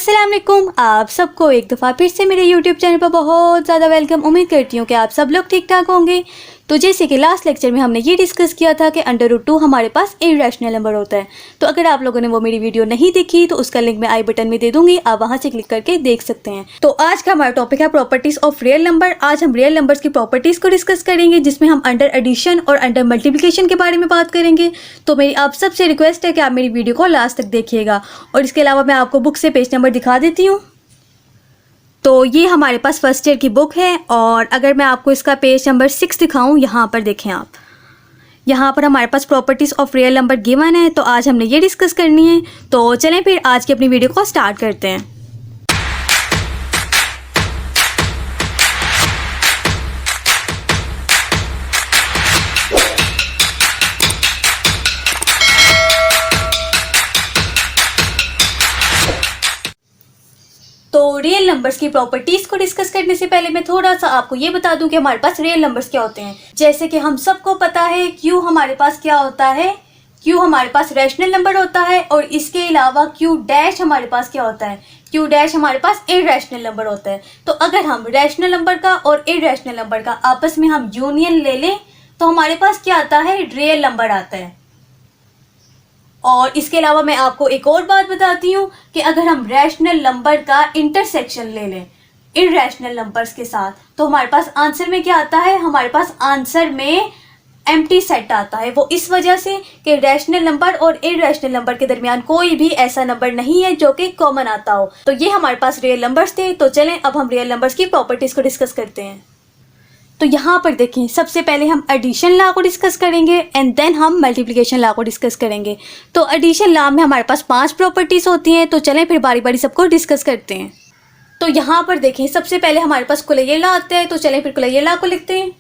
अस्सलाम वालेकुम। आप सबको एक दफ़ा फिर से मेरे यूट्यूब चैनल पर बहुत ज़्यादा वेलकम। उम्मीद करती हूँ कि आप सब लोग ठीक ठाक होंगे। तो जैसे कि लास्ट लेक्चर में हमने ये डिस्कस किया था कि √2 हमारे पास इरेशनल नंबर होता है। तो अगर आप लोगों ने वो मेरी वीडियो नहीं देखी तो उसका लिंक मैं आई बटन में दे दूंगी, आप वहाँ से क्लिक करके देख सकते हैं। तो आज का हमारा टॉपिक है प्रॉपर्टीज़ ऑफ रियल नंबर। आज हम रियल नंबर्स की प्रॉपर्टीज़ को डिस्कस करेंगे, जिसमें हम अंडर एडिशन और अंडर मल्टीप्लिकेशन के बारे में बात करेंगे। तो मेरी आप सबसे रिक्वेस्ट है कि आप मेरी वीडियो को लास्ट तक देखिएगा। और इसके अलावा मैं आपको बुक से पेज नंबर दिखा देती हूँ। तो ये हमारे पास फर्स्ट ईयर की बुक है और अगर मैं आपको इसका पेज नंबर 6 दिखाऊं, यहाँ पर देखें आप, यहाँ पर हमारे पास properties of real number given है। तो आज हमने ये डिस्कस करनी है। तो चलें फिर आज की अपनी वीडियो को स्टार्ट करते हैं। तो रियल नंबर्स की प्रॉपर्टीज़ को डिस्कस करने से पहले मैं थोड़ा सा आपको ये बता दूं कि हमारे पास रियल नंबर्स क्या होते हैं। जैसे कि हम सबको पता है क्यू हमारे पास क्या होता है, क्यू हमारे पास रैशनल नंबर होता है। और इसके अलावा क्यू डैश हमारे पास क्या होता है, क्यू डैश हमारे पास इररेशनल नंबर होता है। तो अगर हम रैशनल नंबर का और इररेशनल नंबर का आपस में हम यूनियन ले लें तो हमारे पास क्या आता है, रियल नंबर आता है। और इसके अलावा मैं आपको एक और बात बताती हूँ कि अगर हम रैशनल नंबर का इंटरसेक्शन ले लें इररेशनल नंबर्स के साथ तो हमारे पास आंसर में क्या आता है, हमारे पास आंसर में एम्प्टी सेट आता है। वो इस वजह से कि रैशनल नंबर और इररेशनल नंबर के दरमियान कोई भी ऐसा नंबर नहीं है जो कि कॉमन आता हो। तो ये हमारे पास रियल नंबर्स थे। तो चलें अब हम रियल नंबर्स की प्रॉपर्टीज़ को डिस्कस करते हैं। तो यहाँ पर देखें, सबसे पहले हम एडिशन लॉ को डिस्कस करेंगे एंड देन हम मल्टीप्लिकेशन लॉ को डिस्कस करेंगे। तो एडिशन लॉ में हमारे पास 5 प्रॉपर्टीज़ होती हैं। तो चलें फिर बारी बारी सबको डिस्कस करते हैं। तो यहाँ पर देखें, सबसे पहले हमारे पास कुलैयर लॉ आता है। तो चलें फिर कुलैयर लॉ को लिखते हैं।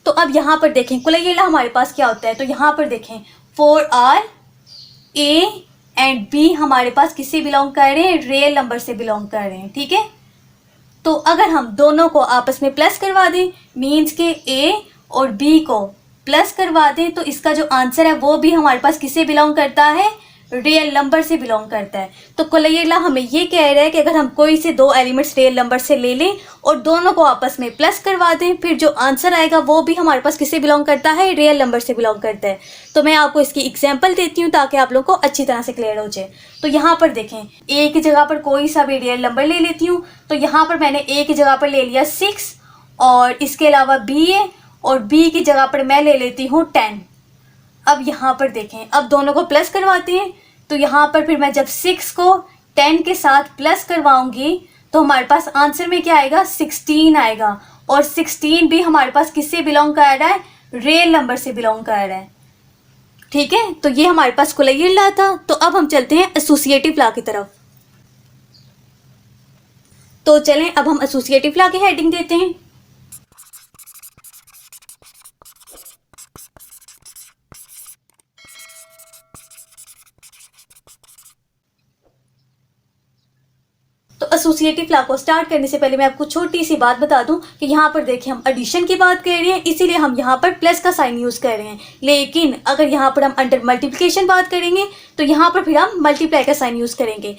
तो अब यहाँ पर देखें कुलैयर लॉ हमारे पास क्या होता है। तो यहाँ पर देखें 4R A एंड B हमारे पास किससे बिलोंग कर रहे हैं, रियल नंबर से बिलोंग कर रहे हैं। ठीक है, तो अगर हम दोनों को आपस में प्लस करवा दें, मीन्स के A और B को प्लस करवा दें, तो इसका जो आंसर है वो भी हमारे पास किससे बिलोंग करता है, रियल नंबर से बिलोंग करता है। तो कुलैयर लॉ हमें ये कह रहा है कि अगर हम कोई से 2 एलिमेंट्स रियल नंबर से ले लें और दोनों को आपस में प्लस करवा दें, फिर जो आंसर आएगा वो भी हमारे पास किससे बिलोंग करता है, रियल नंबर से बिलोंग करता है। तो मैं आपको इसकी एग्जांपल देती हूँ ताकि आप लोगों को अच्छी तरह से क्लियर हो जाए। तो यहाँ पर देखें, ए की जगह पर कोई सा भी रियल नंबर ले लेती हूँ। तो यहाँ पर मैंने ए की जगह पर ले लिया 6 और इसके अलावा बी है और बी की जगह पर मैं ले लेती हूँ 10। अब यहाँ पर देखें, अब दोनों को प्लस करवाते हैं। तो यहाँ पर फिर मैं जब 6 को 10 के साथ प्लस करवाऊंगी तो हमारे पास आंसर में क्या आएगा, 16 आएगा। और 16 भी हमारे पास किससे बिलोंग कर रहा है, रियल नंबर से बिलोंग कर रहा है। ठीक है, तो ये हमारे पास कुलैयर लॉ था। तो अब हम चलते हैं एसोसिएटिव लॉ की तरफ। तो चलें अब हम एसोसिएटिव लॉ की हेडिंग देते हैं। तो एसोसिएटिव लॉ को स्टार्ट करने से पहले मैं आपको छोटी सी बात बता दूं कि यहाँ पर देखिए हम एडिशन की बात कर रहे हैं, इसीलिए हम यहाँ पर प्लस का साइन यूज़ कर रहे हैं। लेकिन अगर यहाँ पर हम अंडर मल्टीप्लिकेशन बात करेंगे तो यहाँ पर फिर हम मल्टीप्लाई का साइन यूज़ करेंगे।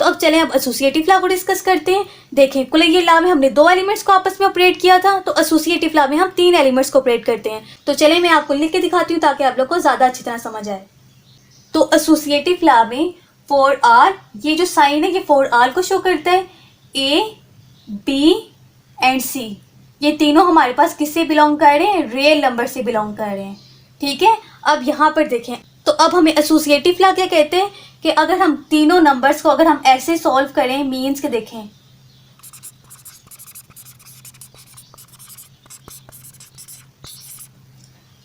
तो अब चलें अब एसोसिएटिव लॉ को डिस्कस करते हैं। देखें, कुलैयर लॉ में हमने 2 एलिमेंट्स को आपस में ऑपरेट किया था, तो एसोसिएटिव लॉ में हम 3 एलिमेंट्स को ऑपरेट करते हैं। तो चलें मैं आपको लिख के दिखाती हूँ ताकि आप लोग को ज़्यादा अच्छी तरह समझ आए। तो एसोसिएटिव लॉ में 4R, ये जो साइन है ये 4R को शो करता है। A, B एंड C ये तीनों हमारे पास किससे बिलोंग कर रहे हैं, रियल नंबर से बिलोंग कर रहे हैं। ठीक है, अब यहाँ पर देखें, तो अब हमें एसोसिएटिव लॉ क्या कहते हैं कि अगर हम तीनों नंबर्स को अगर हम ऐसे सॉल्व करें, मीन्स के देखें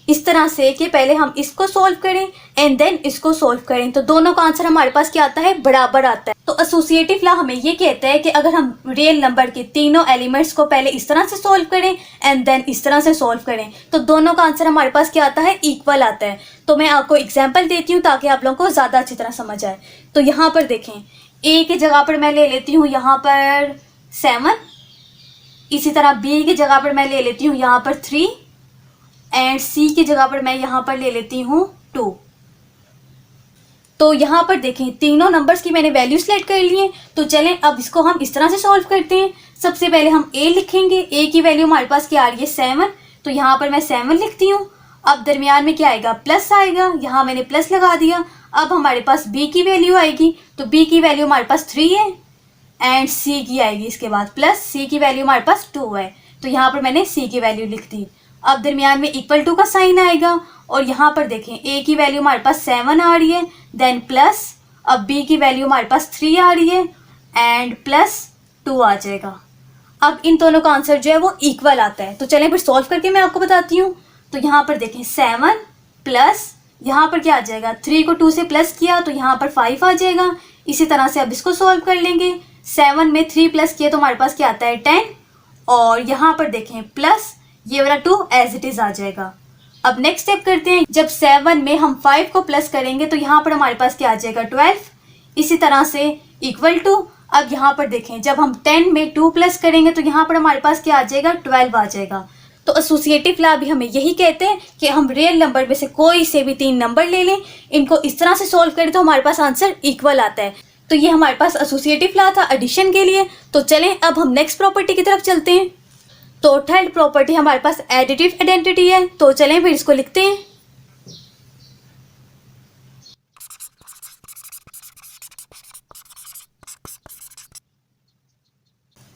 इस तरह से कि पहले हम इसको सॉल्व करें एंड देन इसको सॉल्व करें, तो दोनों का आंसर हमारे पास क्या आता है, बराबर आता है। तो एसोसिएटिव लॉ हमें ये कहता है कि अगर हम रियल नंबर के तीनों एलिमेंट्स को पहले इस तरह से सॉल्व करें एंड देन इस तरह से सॉल्व करें तो दोनों का आंसर हमारे पास क्या आता है, इक्वल आता है। तो मैं आपको एग्जाम्पल देती हूँ ताकि आप लोगों को ज़्यादा अच्छी तरह समझ आए। तो यहाँ पर देखें, ए की जगह पर मैं ले लेती हूँ यहाँ पर 7 इसी तरह बी की जगह पर मैं ले लेती हूँ यहाँ पर 3 एंड सी की जगह पर मैं यहाँ पर ले लेती हूँ 2। तो यहाँ पर देखें तीनों नंबर्स की मैंने वैल्यू सेलेक्ट कर ली है। तो चलें अब इसको हम इस तरह से सॉल्व करते हैं। सबसे पहले हम ए लिखेंगे। ए की वैल्यू हमारे पास क्या आ रही है 7, तो यहाँ पर मैं 7 लिखती हूँ। अब दरमियान में क्या आएगा प्लस आएगा, यहाँ मैंने प्लस लगा दिया। अब हमारे पास बी की वैल्यू आएगी, तो बी की वैल्यू हमारे पास 3 है एंड सी की आएगी इसके बाद प्लस, सी की वैल्यू हमारे पास 2 है, तो यहाँ पर मैंने सी की वैल्यू लिख दी। अब दरमियान में इक्वल टू का साइन आएगा और यहाँ पर देखें ए की वैल्यू हमारे पास 7 आ रही है, देन प्लस, अब बी की वैल्यू हमारे पास 3 आ रही है एंड प्लस 2 आ जाएगा। अब इन दोनों का आंसर जो है वो इक्वल आता है। तो चलें फिर सॉल्व करके मैं आपको बताती हूँ। तो यहाँ पर देखें 7 प्लस यहाँ पर क्या आ जाएगा, 3 को 2 से प्लस किया तो यहाँ पर 5 आ जाएगा। इसी तरह से अब इसको सॉल्व कर लेंगे। 7 में 3 प्लस किया तो हमारे पास क्या आता है 10, और यहाँ पर देखें प्लस ये वाला 2 एज इट इज आ जाएगा। अब नेक्स्ट स्टेप करते हैं। जब 7 में हम 5 को प्लस करेंगे तो यहाँ पर हमारे पास क्या आ जाएगा 12। इसी तरह से इक्वल टू, अब यहाँ पर देखें जब हम 10 में 2 प्लस करेंगे तो यहाँ पर हमारे पास क्या आ जाएगा 12 आ जाएगा। तो एसोसिएटिव लॉ भी हमें यही कहते हैं कि हम रियल नंबर में से कोई से भी 3 नंबर ले लें, इनको इस तरह से सॉल्व करें तो हमारे पास आंसर इक्वल आता है। तो ये हमारे पास एसोसिएटिव लॉ था एडिशन के लिए। तो चलें अब हम नेक्स्ट प्रॉपर्टी की तरफ चलते हैं। तो थर्ड प्रॉपर्टी हमारे पास एडिटिव आइडेंटिटी है। तो चलें फिर इसको लिखते हैं।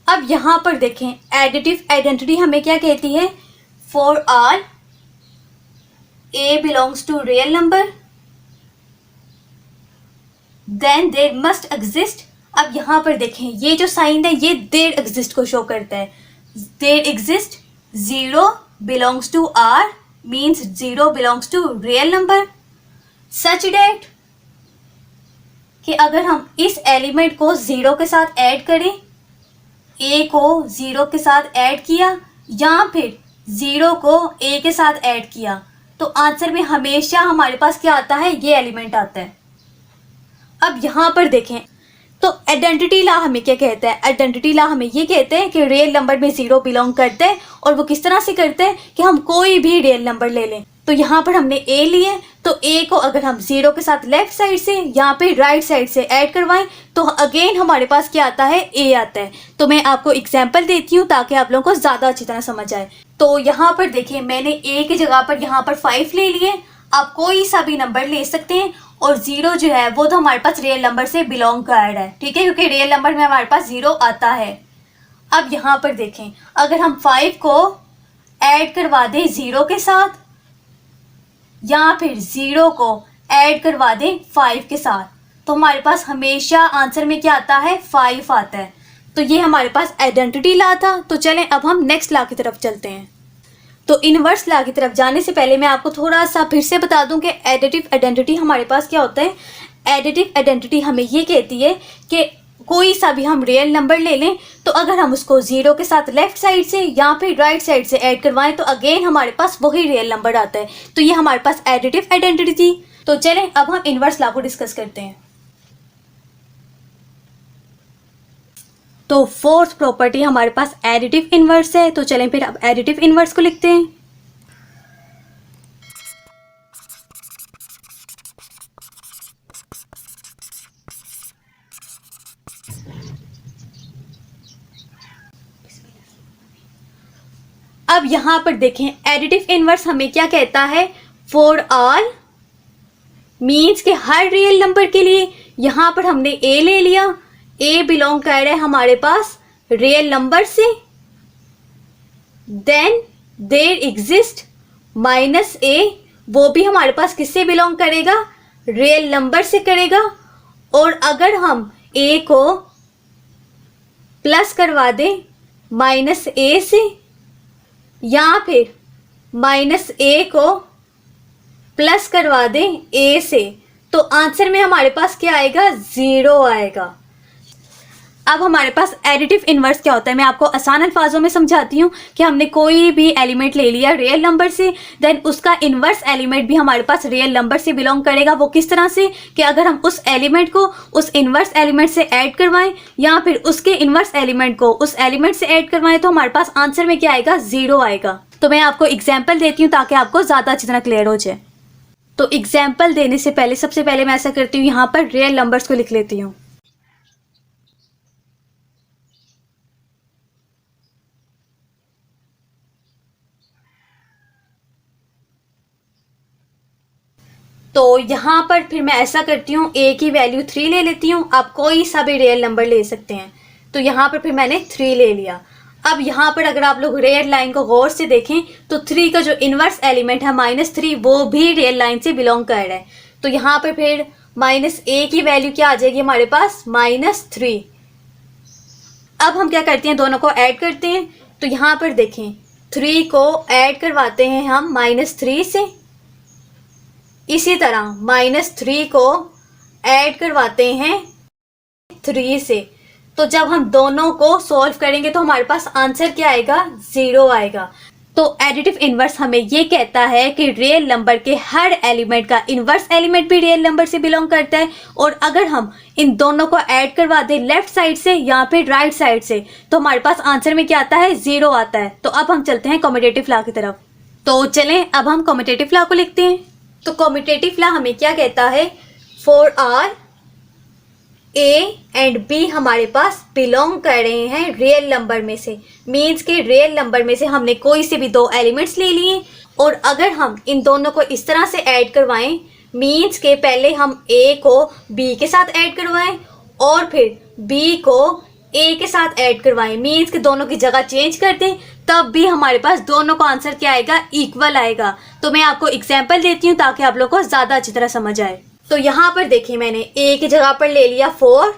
अब यहां पर देखें एडिटिव आइडेंटिटी हमें क्या कहती है, for R a belongs to real number then there must exist. अब यहां पर देखें ये जो साइन है ये देयर एग्जिस्ट को शो करता है। There exist 0 belongs to R means 0 belongs to real number such that कि अगर हम इस एलिमेंट को 0 के साथ ऐड करें, ए को 0 के साथ ऐड किया या फिर 0 को ए के साथ ऐड किया, तो आंसर में हमेशा हमारे पास क्या आता है, ये एलिमेंट आता है। अब यहाँ पर देखें तो आइडेंटिटी लॉ हमें क्या कहता है, आइडेंटिटी लॉ हमें ये कहते हैं कि रियल नंबर में 0 बिलोंग करते हैं, और वो किस तरह से करते हैं कि हम कोई भी रियल नंबर ले लें। तो यहाँ पर हमने ए लिए, तो ए को अगर हम 0 के साथ लेफ्ट साइड से या पे राइट साइड से ऐड करवाएं तो अगेन हमारे पास क्या आता है, ए आता है। तो मैं आपको एग्जांपल देती हूँ ताकि आप लोगों को ज़्यादा अच्छी तरह समझ आए। तो यहाँ पर देखिए मैंने ए की जगह पर यहाँ पर 5 ले लिए। आप कोई सा भी नंबर ले सकते हैं, और 0 जो है वो तो हमारे पास रियल नंबर से बिलोंग कर रहा है, ठीक है, क्योंकि रियल नंबर में हमारे पास 0 आता है। अब यहाँ पर देखें अगर हम 5 को ऐड करवा दें 0 के साथ या फिर 0 को ऐड करवा दें 5 के साथ, तो हमारे पास हमेशा आंसर में क्या आता है, 5 आता है। तो ये हमारे पास आइडेंटिटी लॉ था। तो चलें अब हम नेक्स्ट लॉ की तरफ चलते हैं। तो इनवर्स लॉ की तरफ जाने से पहले मैं आपको थोड़ा सा फिर से बता दूं कि एडिटिव आइडेंटिटी हमारे पास क्या होता है। एडिटिव आइडेंटिटी हमें ये कहती है कि कोई सा भी हम रियल नंबर ले लें, तो अगर हम उसको 0 के साथ लेफ्ट साइड से या फिर राइट साइड से ऐड करवाएं तो अगेन हमारे पास वही रियल नंबर आता है। तो ये हमारे पास एडिटिव आइडेंटिटी थी। तो चलें अब हम इनवर्स लॉ को डिस्कस करते हैं। तो फोर्थ प्रॉपर्टी हमारे पास एडिटिव इनवर्स है। तो चलें फिर अब एडिटिव इनवर्स को लिखते हैं। अब यहां पर देखें एडिटिव इनवर्स हमें क्या कहता है, फॉर ऑल मीन्स के हर रियल नंबर के लिए। यहां पर हमने ए ले लिया, ए बिलोंग कर रहा है हमारे पास रियल नंबर से, देन देयर एग्जिस्ट माइनस ए, वो भी हमारे पास किससे बिलोंग करेगा, रियल नंबर से करेगा। और अगर हम ए को प्लस करवा दें माइनस ए से या फिर माइनस ए को प्लस करवा दें ए से, तो आंसर में हमारे पास क्या आएगा, 0 आएगा। अब हमारे पास एडिटिव इन्वर्स क्या होता है, मैं आपको आसान अल्फाजों में समझाती हूँ कि हमने कोई भी एलिमेंट ले लिया रियल नंबर से, देन उसका इन्वर्स एलिमेंट भी हमारे पास रियल नंबर से बिलोंग करेगा। वो किस तरह से कि अगर हम उस एलिमेंट को उस इन्वर्स एलिमेंट से ऐड करवाएं या फिर उसके इन्वर्स एलिमेंट को उस एलिमेंट से ऐड करवाएं तो हमारे पास आंसर में क्या आएगा, 0 आएगा। तो मैं आपको एग्जाम्पल देती हूँ ताकि आपको ज़्यादा अच्छी तरह क्लियर हो जाए। तो एग्जाम्पल देने से पहले सबसे पहले मैं ऐसा करती हूँ, यहाँ पर रियल नंबर्स को लिख लेती हूँ। तो यहाँ पर फिर मैं ऐसा करती हूँ, a की वैल्यू 3 ले लेती हूँ। आप कोई सा भी रियल नंबर ले सकते हैं। तो यहाँ पर फिर मैंने 3 ले लिया। अब यहाँ पर अगर आप लोग रियल लाइन को गौर से देखें तो 3 का जो इन्वर्स एलिमेंट है -3 वो भी रियल लाइन से बिलोंग कर रहा है। तो यहाँ पर फिर -a की वैल्यू क्या आ जाएगी हमारे पास, -3। अब हम क्या करते हैं, दोनों को ऐड करते हैं। तो यहाँ पर देखें 3 को ऐड करवाते हैं हम -3 से, इसी तरह -3 को ऐड करवाते हैं 3 से। तो जब हम दोनों को सॉल्व करेंगे तो हमारे पास आंसर क्या आएगा, 0 आएगा। तो एडिटिव इन्वर्स हमें ये कहता है कि रियल नंबर के हर एलिमेंट का इन्वर्स एलिमेंट भी रियल नंबर से बिलोंग करता है, और अगर हम इन दोनों को ऐड करवा दें लेफ्ट साइड से या फिर राइट साइड से तो हमारे पास आंसर में क्या आता है, 0 आता है। तो अब हम चलते हैं कम्यूटेटिव लॉ की तरफ। तो चलें अब हम कम्यूटेटिव लॉ को लिखते हैं। तो कम्यूटेटिव लॉ हमें क्या कहता है, for R a and b हमारे पास बिलोंग कर रहे हैं रियल नंबर में से, मीन्स के रियल नंबर में से हमने कोई से भी 2 एलिमेंट्स ले लिए और अगर हम इन दोनों को इस तरह से ऐड करवाएं, मीन्स के पहले हम ए को बी के साथ ऐड करवाएं और फिर बी को ए के साथ ऐड करवाएं, मीन्स के दोनों की जगह चेंज कर दें, तब भी हमारे पास दोनों का आंसर क्या आएगा, इक्वल आएगा। तो मैं आपको एग्जाम्पल देती हूँ ताकि आप लोगों को ज़्यादा अच्छी तरह समझ आए। तो यहाँ पर देखिए मैंने a की जगह पर ले लिया 4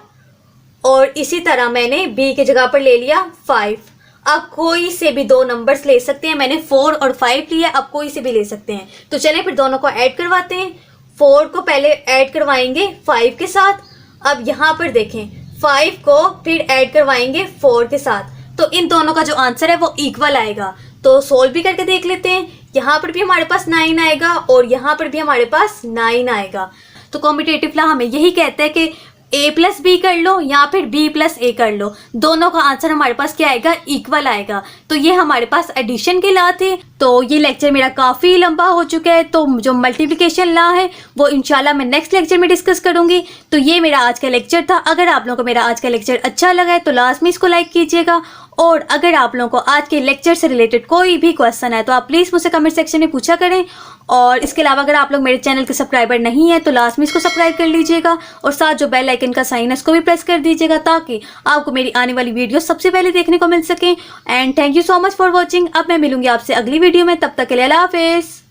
और इसी तरह मैंने b की जगह पर ले लिया 5। अब कोई से भी 2 नंबर्स ले सकते हैं, मैंने 4 और 5 लिया, अब कोई से भी ले सकते हैं। तो चलें फिर दोनों को ऐड करवाते हैं। 4 को पहले ऐड करवाएंगे 5 के साथ, अब यहाँ पर देखें 5 को फिर ऐड करवाएंगे 4 के साथ, तो इन दोनों का जो आंसर है वो इक्वल आएगा। तो सोल्व भी करके देख लेते हैं। यहाँ पर भी हमारे पास 9 आएगा और यहाँ पर भी हमारे पास 9 आएगा। तो कम्यूटेटिव लॉ हमें यही कहता है कि a प्लस बी कर लो या फिर b प्लस ए कर लो, दोनों का आंसर हमारे पास क्या आएगा, इक्वल आएगा। तो ये हमारे पास एडिशन के लॉ थे। तो ये लेक्चर मेरा काफ़ी लंबा हो चुका है, तो जो मल्टीप्लिकेशन लॉ है वो इंशाल्लाह मैं नेक्स्ट लेक्चर में डिस्कस करूंगी। तो ये मेरा आज का लेक्चर था। अगर आप लोगों को मेरा आज का लेक्चर अच्छा लगा है तो लाजमी इसको लाइक कीजिएगा, और अगर आप लोगों को आज के लेक्चर से रिलेटेड कोई भी क्वेश्चन है तो आप प्लीज़ मुझसे कमेंट सेक्शन में पूछा करें। और इसके अलावा अगर आप लोग मेरे चैनल के सब्सक्राइबर नहीं है तो लाजमी इसको सब्सक्राइब कर लीजिएगा और साथ जो बेल आइकन का साइन है उसको भी प्रेस कर दीजिएगा ताकि आपको मेरी आने वाली वीडियो सबसे पहले देखने को मिल सके। And thank you so much for watching. अब मैं मिलूंगी आपसे अगली वीडियो में, तब तक के लिए अल्लाह हाफिज़।